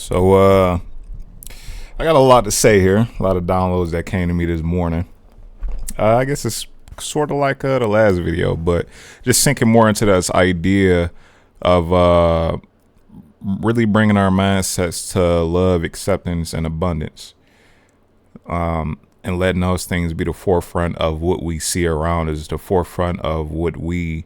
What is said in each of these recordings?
So I got a lot to say here. A lot of downloads that came to me this morning. I guess it's sort of like the last video, but just sinking more into this idea of really bringing our mindsets to love, acceptance, and abundance, and letting those things be the forefront of what we see around us, the forefront of what we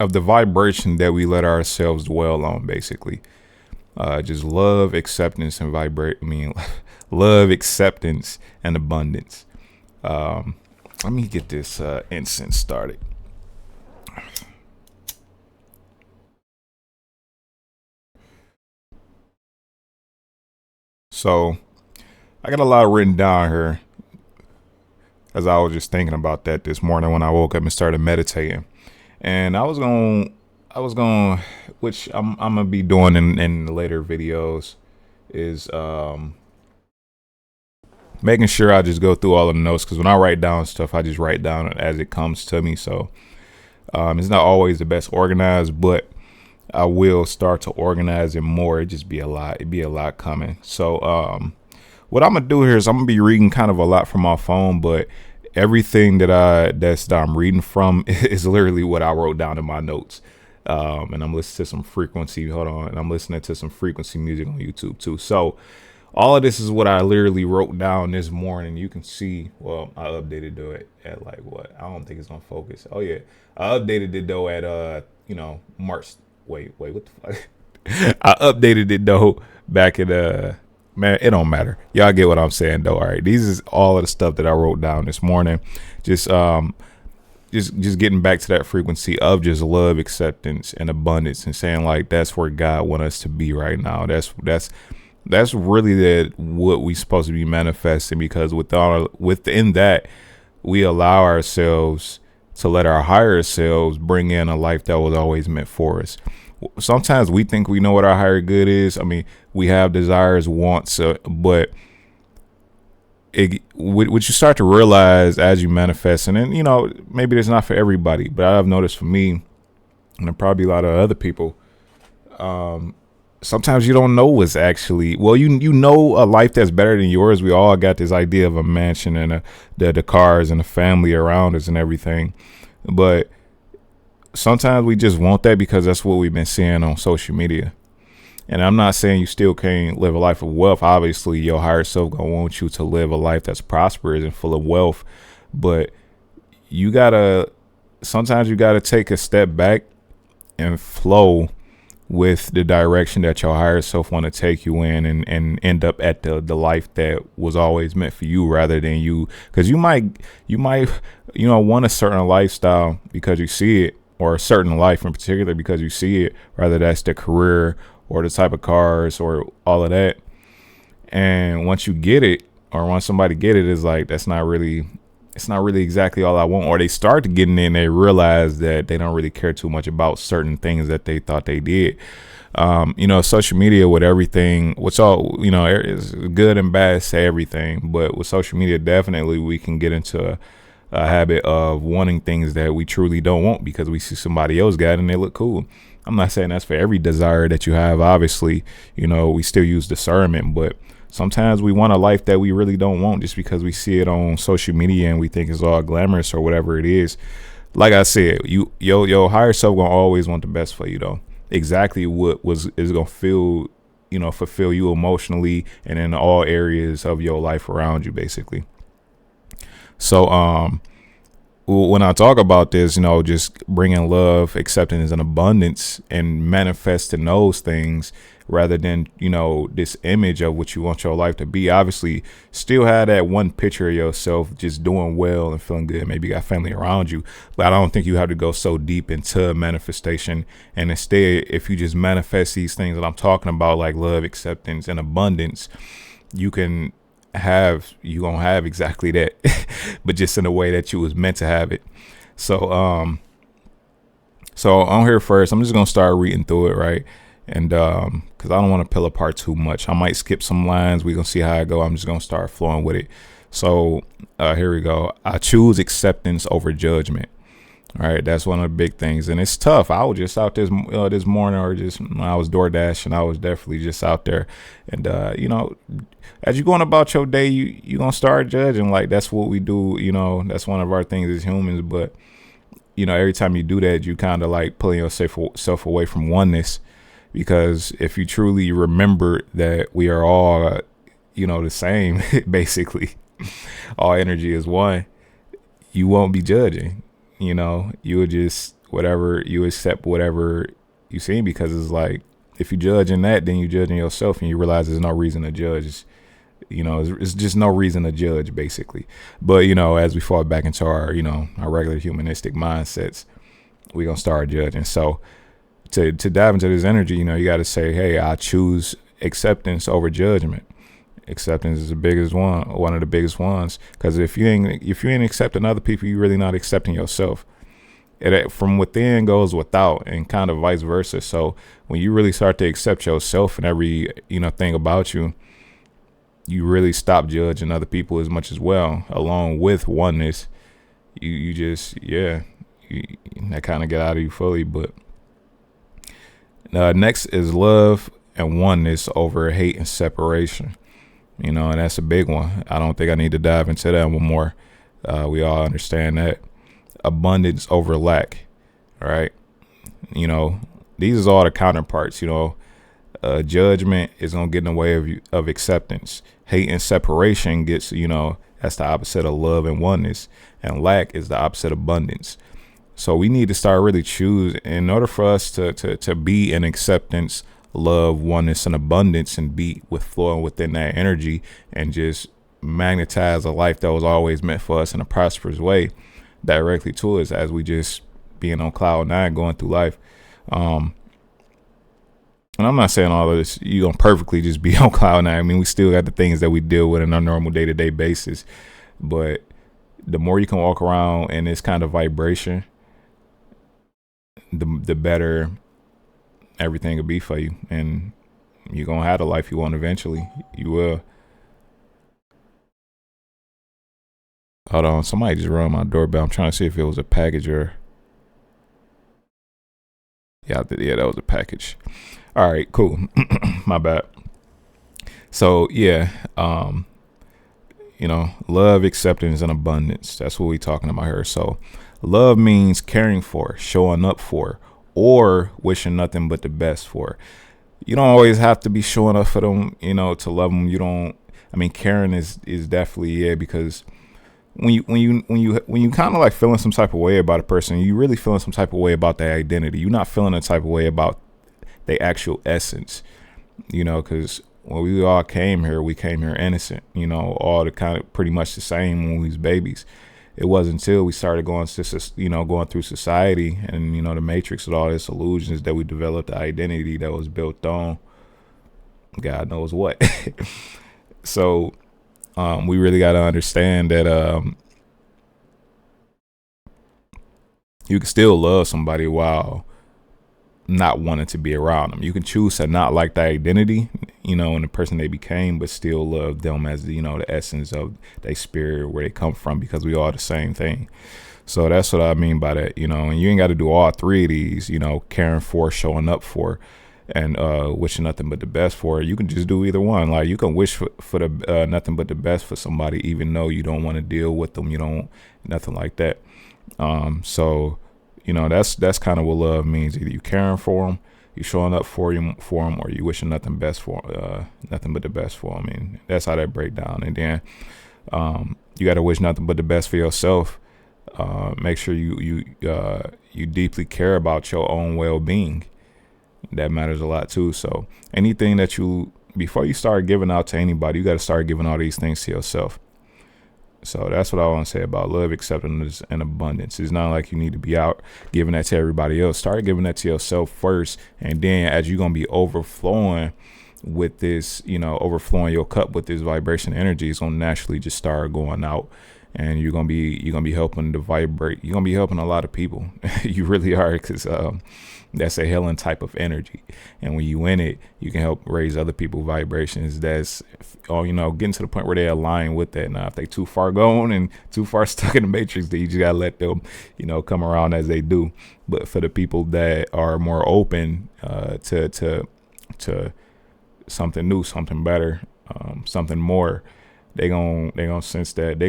of the vibration that we let ourselves dwell on, basically. Just love, acceptance, and love, acceptance, and abundance. Let me get this incense started. So I got a lot written down here as I was just thinking about that this morning when I woke up and started meditating. And I was going, which I'm gonna be doing in later videos, is making sure I just go through all of the notes, because when I write down stuff, I just write down as it comes to me. So it's not always the best organized, but I will start to organize it more. It'd just be a lot. It'd be a lot coming. So what I'm gonna do here is I'm gonna be reading kind of a lot from my phone, but everything that I'm reading from is literally what I wrote down in my notes. And I'm listening to some frequency. Hold on. And I'm listening to some frequency music on YouTube too. So all of this is what I literally wrote down this morning. You can see, well, I updated it at like what? I don't think it's gonna focus. Oh yeah. I updated it though at March. Wait, what the fuck? I updated it though back at man, it don't matter. Y'all get what I'm saying though. All right. These is all of the stuff that I wrote down this morning. Just getting back to that frequency of just love, acceptance, and abundance, and saying like that's where God wants us to be right now. That's really what we supposed to be manifesting, because within that we allow ourselves to let our higher selves bring in a life that was always meant for us. Sometimes we think we know what our higher good is. I mean, we have desires, wants, but what you start to realize as you manifest, and then, maybe it's not for everybody, but I've noticed for me, and probably a lot of other people, sometimes you don't know what's actually, well, you know a life that's better than yours. We all got this idea of a mansion and the cars and the family around us and everything, but sometimes we just want that because that's what we've been seeing on social media. And I'm not saying you still can't live a life of wealth. Obviously, your higher self gonna want you to live a life that's prosperous and full of wealth, but sometimes you gotta take a step back and flow with the direction that your higher self want to take you in, and end up at the life that was always meant for you, rather than you, because you might want a certain lifestyle because you see it, or a certain life in particular because you see it, rather that's the career or the type of cars or all of that. And once you get it, or once somebody get it, it's like it's not really exactly all I want. Or they start getting in, they realize that they don't really care too much about certain things that they thought they did. Social media with everything, what's all, is good and bad, say everything. But with social media, definitely we can get into a habit of wanting things that we truly don't want because we see somebody else got it and they look cool. I'm not saying that's for every desire that you have. Obviously, we still use discernment, but sometimes we want a life that we really don't want just because we see it on social media and we think it's all glamorous or whatever it is. Like I said, your higher self gonna always want the best for you though. Exactly what is gonna fulfill you emotionally and in all areas of your life around you, basically. So when I talk about this, just bringing love, acceptance, and abundance, and manifesting those things, rather than, this image of what you want your life to be. Obviously, still have that one picture of yourself just doing well and feeling good. Maybe you got family around you, but I don't think you have to go so deep into manifestation. And instead, if you just manifest these things that I'm talking about, like love, acceptance, and abundance, you're gonna have exactly that, but just in a way that you was meant to have it. So on here first, I'm just gonna start reading through it, right? And because I don't want to pill apart too much, I might skip some lines. We're gonna see how I go. I'm just gonna start flowing with it. So here we go. I choose acceptance over judgment. All right, that's one of the big things, and it's tough. I was just out this morning, or just when I was door dashing. I was definitely just out there, and as you're going about your day, you gonna start judging. Like that's what we do. That's one of our things as humans. But every time you do that, you kind of like pulling yourself away from oneness, because if you truly remember that we are all, the same, basically, all energy is one, you won't be judging. You would just you accept whatever you see, because it's like if you judge in that, then you judging yourself, and you realize there's no reason to judge. It's just no reason to judge, basically. But as we fall back into our our regular humanistic mindsets, we gonna start judging. So to dive into this energy, you got to say, hey, I choose acceptance over judgment. Acceptance is the biggest one of the biggest ones, because if you ain't accepting other people, you're really not accepting yourself. From within goes without, and kind of vice versa. So when you really start to accept yourself and every thing about you, you really stop judging other people as much as well. Along with oneness, you just that kind of get out of you fully. But next is love and oneness over hate and separation. And that's a big one. I don't think I need to dive into that one more. We all understand that. Abundance over lack. All right. These are all the counterparts. Judgment is going to get in the way of acceptance. Hate and separation gets, that's the opposite of love and oneness. And lack is the opposite of abundance. So we need to start really choosing, in order for us to be in acceptance, love, oneness, and abundance, and be flowing within that energy, and just magnetize a life that was always meant for us in a prosperous way directly to us, as we just being on cloud nine going through life. And I'm not saying all of this you gonna perfectly just be on cloud nine. I mean, we still got the things that we deal with on our normal day-to-day basis, but the more you can walk around in this kind of vibration, the better everything will be for you, and you're gonna have the life you want eventually. You will. Hold on, somebody just rang my doorbell. I'm trying to see if it was a package or yeah, that was a package. All right, cool. My bad. So love, acceptance, and abundance. That's what we're talking about here. So love means caring for, showing up for, or wishing nothing but the best for. You don't always have to be showing up for them, to love them. Caring is definitely, because when you kind of like feeling some type of way about a person, you really feeling some type of way about their identity. You're not feeling a type of way about their actual essence, because when we all came here, we came here innocent, all the kind of pretty much the same when we was babies. It wasn't until we started going through society and, the matrix with all these illusions that we developed the identity that was built on God knows what. So we really got to understand that you can still love somebody while not wanting to be around them. You can choose to not like the identity, and the person they became, but still love them as the essence of their spirit, where they come from, because we are the same thing. So that's what I mean by that, and you ain't got to do all three of these, caring for, showing up for, and wishing nothing but the best for. You can just do either one. Like you can wish for the nothing but the best for somebody, even though you don't want to deal with them, nothing like that. So that's kind of what love means. Either you caring for them, you showing up for them, or you wishing nothing but the best for them. And that's how that break down. And then you got to wish nothing but the best for yourself. Make sure you deeply care about your own well-being. That matters a lot too. So anything that before you start giving out to anybody, you got to start giving all these things to yourself. So that's what I want to say about love, acceptance, and abundance. It's not like you need to be out giving that to everybody else. Start giving that to yourself first. And then as you're going to be overflowing with this, overflowing your cup with this vibration energy, it's going to naturally just start going out and you're gonna be helping to vibrate. You're gonna be helping a lot of people. You really are, because that's a healing type of energy, and when you in it, you can help raise other people's vibrations. That's, or getting to the point where they align with that. Now, if they too far gone and too far stuck in the matrix, then you just gotta let them, come around as they do. But for the people that are more open to something new, something better, something more, they gonna sense that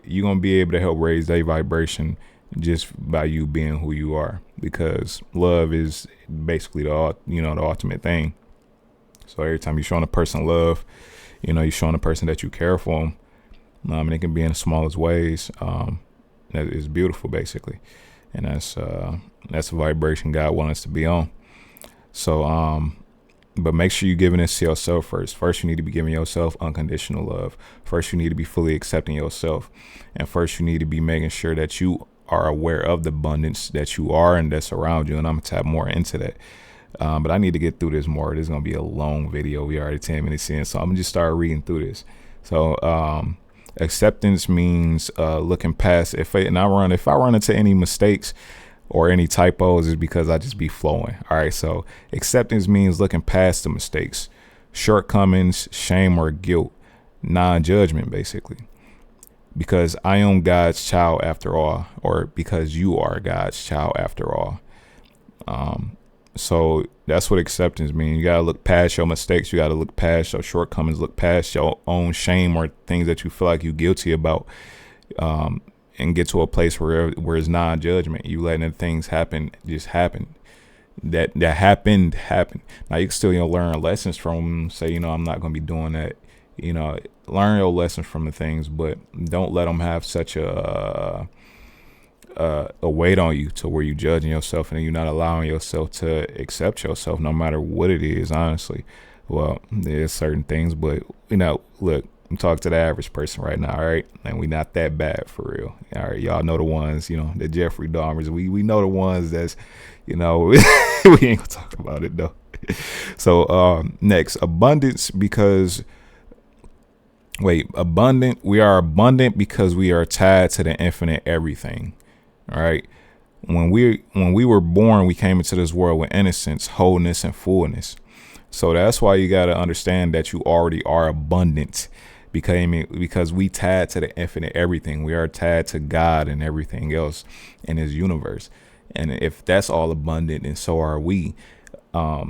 you're gonna be able to help raise their vibration just by you being who you are, because love is basically the ultimate thing. So every time you're showing a person love, you're showing a person that you care for them. And it can be in the smallest ways. That is beautiful, basically, and that's a vibration God wants us to be on. So but make sure you're giving this to yourself first. First, you need to be giving yourself unconditional love. First, you need to be fully accepting yourself. And first, you need to be making sure that you are aware of the abundance that you are and that's around you. And I'm going to tap more into that. But I need to get through this more. This is going to be a long video. We already 10 minutes in. So I'm going to just start reading through this. So acceptance means looking past. If I run into any mistakes or any typos, is because I just be flowing. All right. So acceptance means looking past the mistakes, shortcomings, shame, or guilt, non-judgment, basically. Because I am God's child after all, or because you are God's child after all. So that's what acceptance means. You got to look past your mistakes. You got to look past your shortcomings, look past your own shame or things that you feel like you're guilty about. And get to a place where it's non-judgment. You letting things happen, just happen. That happened. Now you can still learn lessons from. Say I'm not gonna be doing that. Learn your lessons from the things, but don't let them have such a weight on you to where you judging yourself and you're not allowing yourself to accept yourself, no matter what it is. Honestly, well, there's certain things, but look. I'm talking to the average person right now, all right? And we not that bad for real. All right, y'all know the ones, the Jeffrey Dahmers. We know the ones that's, we ain't gonna talk about it though. So next, abundance, because abundant. We are abundant because we are tied to the infinite everything. All right. When we were born, we came into this world with innocence, wholeness, and fullness. So that's why you got to understand that you already are abundant. Because we tied to the infinite everything. We are tied to God and everything else in his universe. And if that's all abundant, and so are we. Let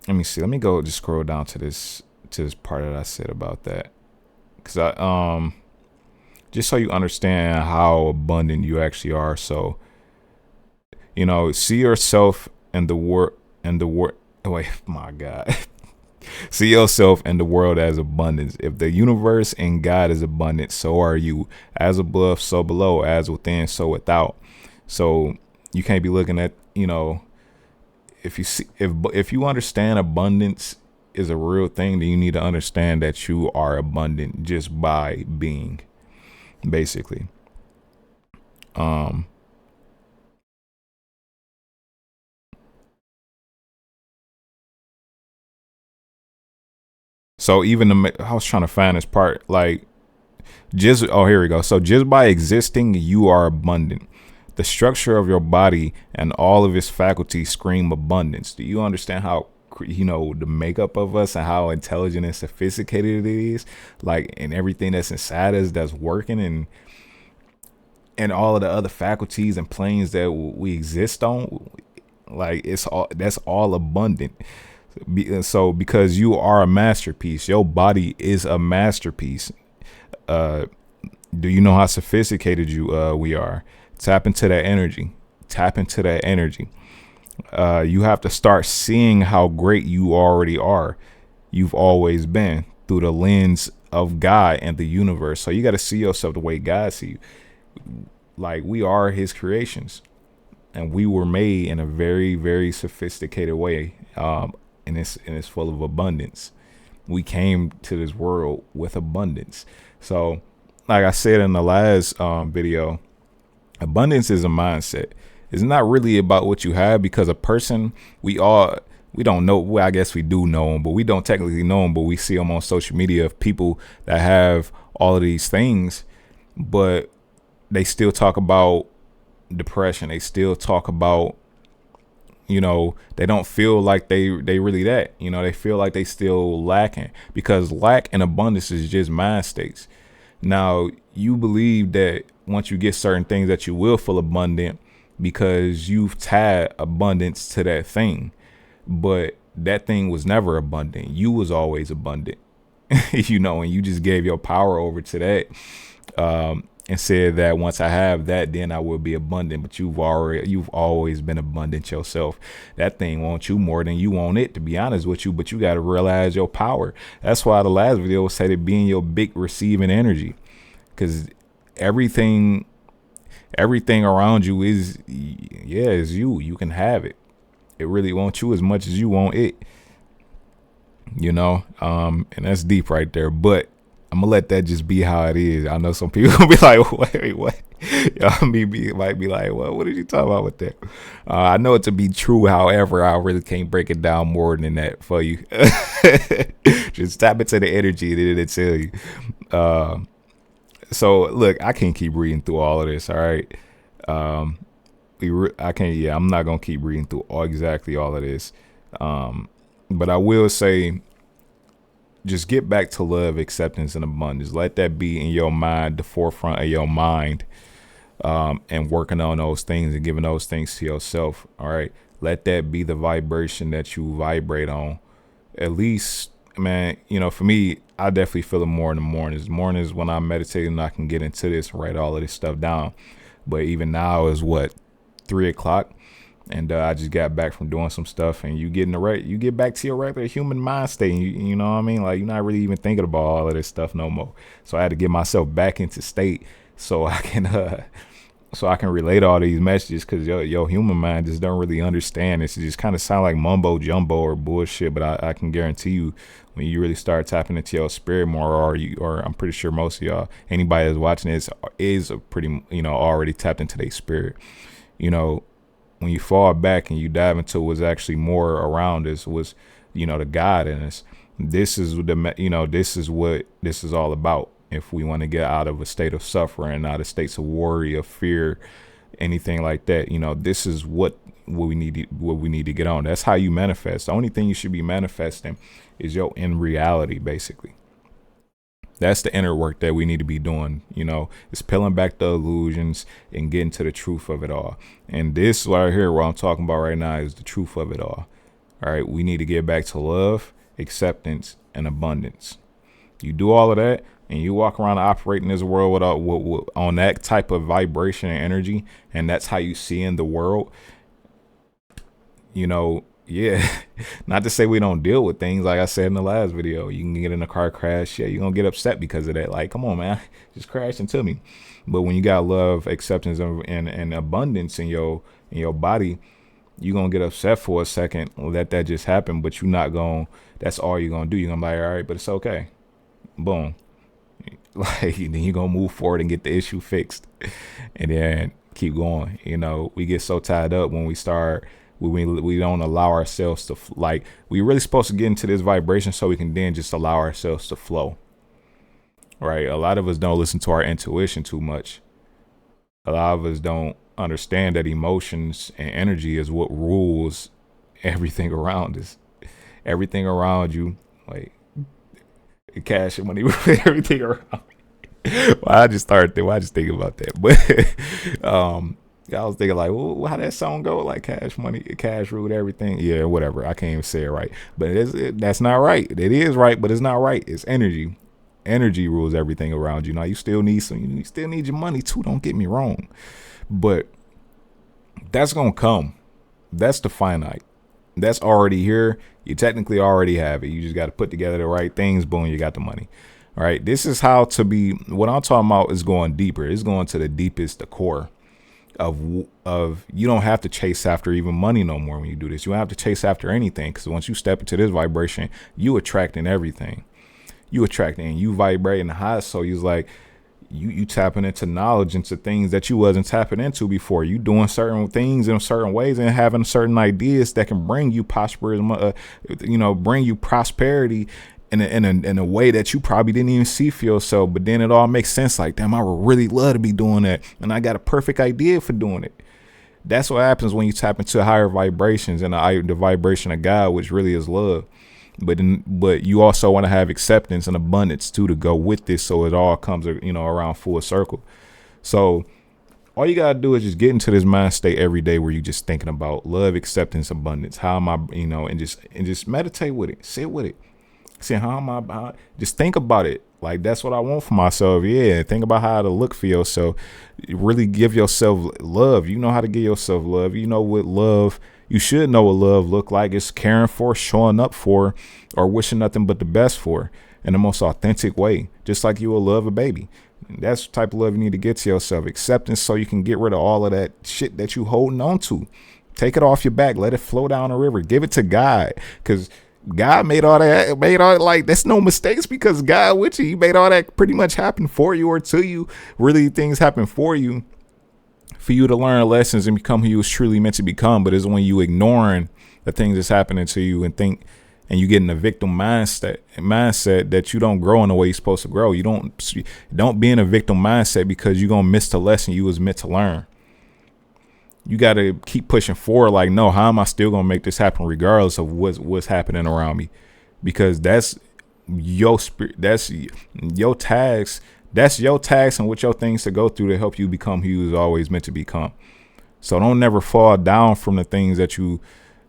me see. Let me go just scroll down to this part that I said about that. Because I just so you understand how abundant you actually are. So, see yourself in the world wait, my God. See yourself in the world as abundance. If the universe and God is abundant, so are you. As above, so below. As within, so without. So you can't be looking at, if you understand abundance is a real thing, then you need to understand that you are abundant just by being, basically. So I was trying to find this part, here we go. So just by existing, you are abundant. The structure of your body and all of its faculties scream abundance. Do you understand how, the makeup of us and how intelligent and sophisticated it is? And everything that's inside us that's working, and all of the other faculties and planes that we exist on, that's all abundant. So because you are a masterpiece, your body is a masterpiece. Do you know how sophisticated we are? Tap into that energy. You have to start seeing how great you already are. You've always been, through the lens of God and the universe. So you got to see yourself the way God sees you. We are his creations, and we were made in a very, very sophisticated way. And it's full of abundance. We came to this world with abundance. So, like I said in the last video, abundance is a mindset. It's not really about what you have, because a person, we don't know. Well, I guess we do know them, but we don't technically know them. But we see them on social media of people that have all of these things, but they still talk about depression. They still talk about, they don't feel like they really that. They feel like they still lacking, because lack and abundance is just mind states. Now, you believe that once you get certain things that you will feel abundant because you've tied abundance to that thing, but that thing was never abundant. You was always abundant, and you just gave your power over to that. And said that once I have that, then I will be abundant. But you've always been abundant yourself. That thing wants you more than you want it, to be honest with you. But you got to realize your power. That's why the last video said it being your big receiving energy, because everything around you is you. You can have it. It really wants you as much as you want it. And that's deep right there. But I'm gonna let that just be how it is. I know some people gonna be like, wait, what? Y'all might be like, what did you talk about with that? I know it to be true. However, I really can't break it down more than that for you. Just tap into the energy that it'll tell you. So look, I can't keep reading through all of this. All right. I can't. Yeah, I'm not gonna keep reading through exactly all of this. But I will say, just get back to love, acceptance, and abundance. Let that be in your mind, the forefront of your mind, and working on those things and giving those things to yourself. All right. Let that be the vibration that you vibrate on. At least, man, for me, I definitely feel it more in the mornings. Mornings when I'm meditating, I can get into this and write all of this stuff down. But even now is 3:00. And I just got back from doing some stuff, and you get back to your regular human mind state. You know what I mean? Like, you're not really even thinking about all of this stuff no more. So I had to get myself back into state so I can relate all these messages, because your human mind just don't really understand this. It just kind of sound like mumbo jumbo or bullshit. But I can guarantee you, when you really start tapping into your spirit more, or I'm pretty sure most of y'all, anybody that's watching this is pretty, already tapped into their spirit. When you fall back and you dive into what's actually more around us, was, the God in us. This is what this is all about. If we want to get out of a state of suffering, out of states of worry, of fear, anything like that, this is what we need to get on. That's how you manifest. The only thing you should be manifesting is your in reality, basically. That's the inner work that we need to be doing. It's peeling back the illusions and getting to the truth of it all. And this right here, what I'm talking about right now, is the truth of it all. All right. We need to get back to love, acceptance, and abundance. You do all of that, and you walk around and operate in this world on that type of vibration and energy, and that's how you see in the world. Yeah, not to say we don't deal with things. Like I said in the last video, you can get in a car crash. Yeah, you're going to get upset because of that. Like, come on, man, just crash into me. But when you got love, acceptance, and abundance in your body, you're going to get upset for a second. Let that just happen. But you're not going, that's all you're going to do. You're going to be like, all right, but it's okay. Boom. Like, then you're going to move forward and get the issue fixed. And then keep going. We get so tied up when we start. We don't allow ourselves to, we really supposed to get into this vibration so we can then just allow ourselves to flow. Right. A lot of us don't listen to our intuition too much. A lot of us don't understand that emotions and energy is what rules everything around us. Everything around you, like cash and money, everything around. I just thinking about that. But I was thinking like, well, how that song go? Like cash money, cash ruled everything. Yeah, whatever. I can't even say it right. But that's not right. It is right, but it's not right. It's energy. Energy rules everything around you. Now you still need your money too. Don't get me wrong. But that's gonna come. That's the finite. That's already here. You technically already have it. You just got to put together the right things. Boom, you got the money. All right. This is how to be. What I'm talking about is going deeper. It's going to the deepest, the core of you don't have to chase after even money no more when you do this. You don't have to chase after anything, because once you step into this vibration, you attracting everything. You attracting, you vibrating high. So you's like, you tapping into knowledge, into things that you wasn't tapping into before. You doing certain things in certain ways and having certain ideas that can bring you bring you prosperity in a way that you probably didn't even see for yourself. But then it all makes sense. Like, damn, I would really love to be doing that, and I got a perfect idea for doing it. That's what happens when you tap into higher vibrations and the vibration of God, which really is love. But you also want to have acceptance and abundance too to go with this, so it all comes, around full circle. So all you gotta do is just get into this mind state every day where you're just thinking about love, acceptance, abundance. How am I, and just meditate with it, sit with it. See, how am I? Just think about it. Like, that's what I want for myself. Yeah, think about how to look for yourself. Really give yourself love. You know how to give yourself love. You know what love. You should know what love look like. It's caring for, showing up for, or wishing nothing but the best for, in the most authentic way. Just like you will love a baby. That's the type of love you need to get to yourself. Acceptance, so you can get rid of all of that shit that you holding on to. Take it off your back. Let it flow down the river. Give it to God, because God made all that, like, that's no mistakes, because God with you. He made all that pretty much happen for you or to you. Really, things happen for you to learn lessons and become who you was truly meant to become. But it's when you ignoring the things that's happening to you and you get in a victim mindset that you don't grow in the way you're supposed to grow. You don't be in a victim mindset, because you're going to miss the lesson you was meant to learn. You got to keep pushing forward. Like, no, how am I still going to make this happen regardless of what's happening around me? Because that's your spirit. That's your task. That's your task and what your things to go through to help you become who you was always meant to become. So don't never fall down from the things that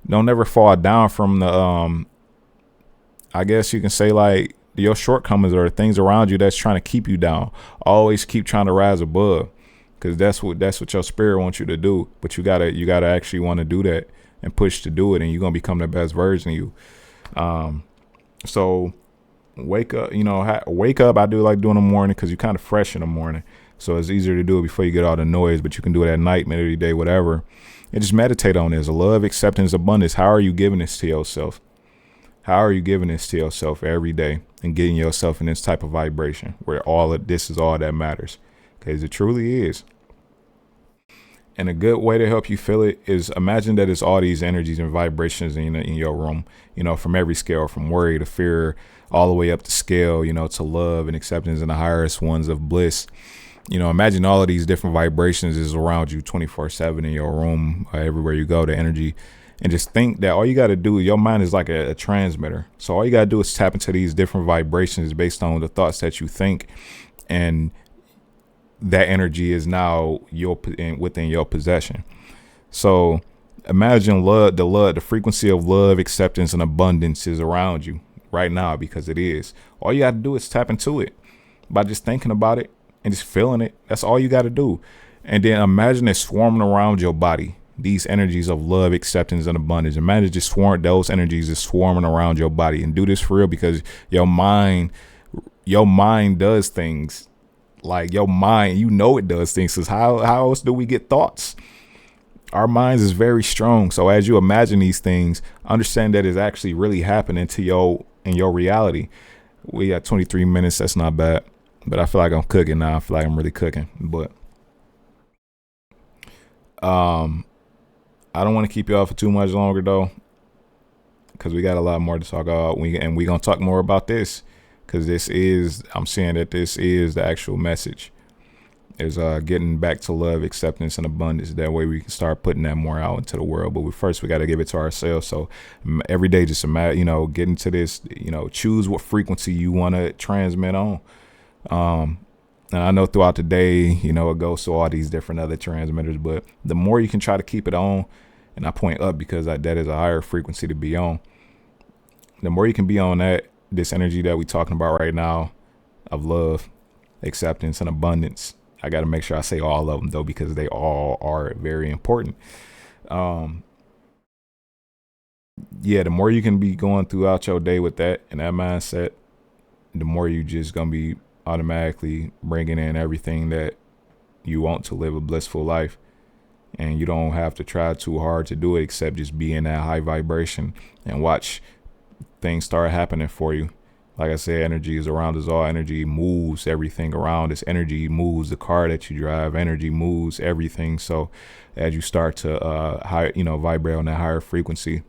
don't never fall down from the, I guess you can say, like, your shortcomings or the things around you that's trying to keep you down. Always keep trying to rise above. Because that's what your spirit wants you to do. But you gotta actually want to do that and push to do it, and you're gonna become the best version of you. So wake up. Wake up. I do like doing in the morning, because you're kind of fresh in the morning, so it's easier to do it before you get all the noise. But you can do it at night, midday, day, whatever, and just meditate on this. Love, acceptance, abundance. How are you giving this to yourself? How are you giving this to yourself every day and getting yourself in this type of vibration where all of this is all that matters? Because it truly is. And a good way to help you feel it is imagine that it's all these energies and vibrations in your room, from every scale, from worry to fear, all the way up the scale, to love and acceptance and the highest ones of bliss. Imagine all of these different vibrations is around you 24/7 in your room, everywhere you go, the energy. And just think that all you got to do, your mind is like a transmitter. So all you got to do is tap into these different vibrations based on the thoughts that you think, and that energy is now within your possession. So imagine the frequency of love, acceptance, and abundance is around you right now, because it is. All you got to do is tap into it by just thinking about it and just feeling it. That's all you got to do. And then imagine it swarming around your body. These energies of love, acceptance, and abundance. Imagine just those energies is swarming around your body, and do this for real, because your mind does things. Like, your mind, it does things. Cause how else do we get thoughts? Our minds is very strong. So as you imagine these things, understand that it's actually really happening in your reality. We got 23 minutes. That's not bad. But I feel like I'm cooking now. I feel like I'm really cooking. But I don't want to keep y'all for too much longer though, because we got a lot more to talk about. We're gonna talk more about this. Because I'm saying that this is the actual message, is getting back to love, acceptance, and abundance. That way we can start putting that more out into the world. But first we got to give it to ourselves. So every day, just imagine, get into this, choose what frequency you want to transmit on. And I know throughout the day, it goes to all these different other transmitters, but the more you can try to keep it on, and I point up because that is a higher frequency to be on, the more you can be on this energy that we're talking about right now of love, acceptance, and abundance. I got to make sure I say all of them though, because they all are very important. The more you can be going throughout your day with that and that mindset, the more you just going to be automatically bringing in everything that you want to live a blissful life. And you don't have to try too hard to do it, except just be in that high vibration and watch things start happening for you. Like I said, energy is around us all. Energy moves everything around us. Energy moves the car that you drive. Energy moves everything. So as you start to vibrate on that higher frequency,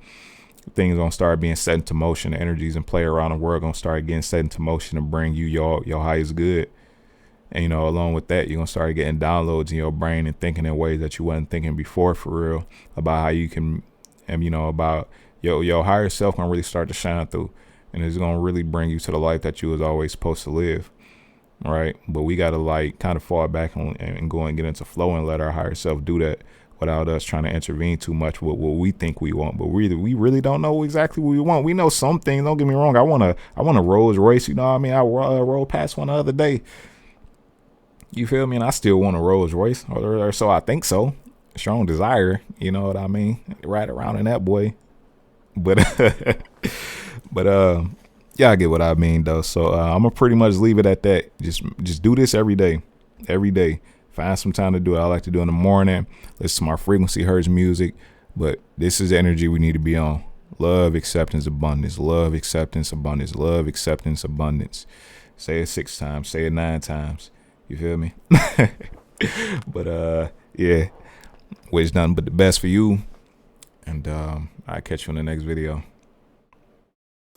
things gonna start being set into motion. The energies and play around the world gonna start getting set into motion to bring you your highest good. And you know, along with that, you're gonna start getting downloads in your brain and thinking in ways that you wasn't thinking before, for real, about how you can, and you know, about your higher self gonna really start to shine through, and it's gonna really bring you to the life that you was always supposed to live. Right? But we gotta like kind of fall back and go and get into flow and let our higher self do that without us trying to intervene too much with what we think we want. But we really don't know exactly what we want. We know some things. Don't get me wrong. I want a Rolls Royce. You know what I mean? I rolled past one the other day. You feel me? And I still want a Rolls Royce, or so I think so. Strong desire. You know what I mean? Right around in that boy. But but yeah, I get what I mean though. So I'm gonna pretty much leave it at that. Just do this every day. Every day. Find some time to do it. I like to do it in the morning. Listen to my frequency hertz music. But this is the energy we need to be on. Love, acceptance, abundance. Love, acceptance, abundance. Love, acceptance, abundance. Say it 6 times. Say it 9 times. You feel me? But yeah. Wish nothing but the best for you. And I'll catch you in the next video.